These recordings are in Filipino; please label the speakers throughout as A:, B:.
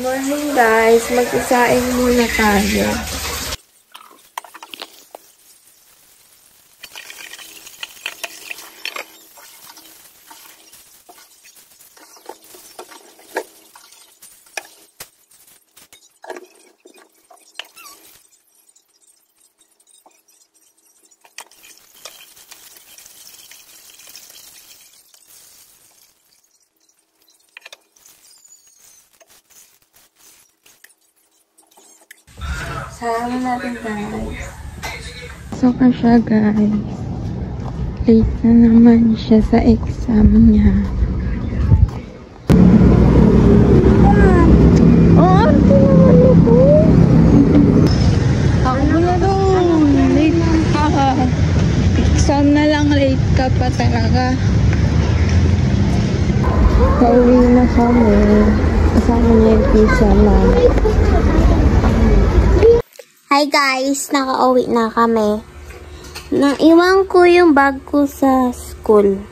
A: Morning guys, magsasaing muna tayo. Sama natin guys. So ka siya guys. Late na naman siya sa exam niya. Oh, naman ito. Ako na doon. Late ka. Exam na lang, late ka pa talaga. Pauwi na kami. Kasama niya yung pizza namin.
B: Hi guys, nakauwi na kami. Naiwan ko yung bag ko sa school.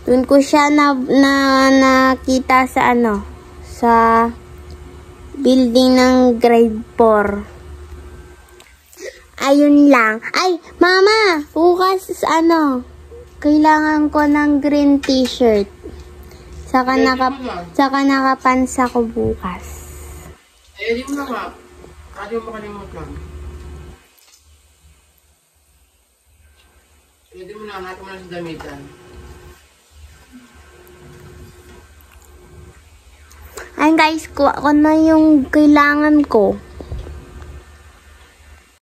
B: Doon ko siya nakita sa sa building ng grade 4. Ayun lang. Ay, mama, bukas kailangan ko ng green t-shirt. Saka nakapansa ko bukas.
C: Ay, di mo na Kali mo makalimutan. Pwede mo na, hanapin mo na sa damitan.
B: Ayun guys, kuha ko na yung kailangan ko.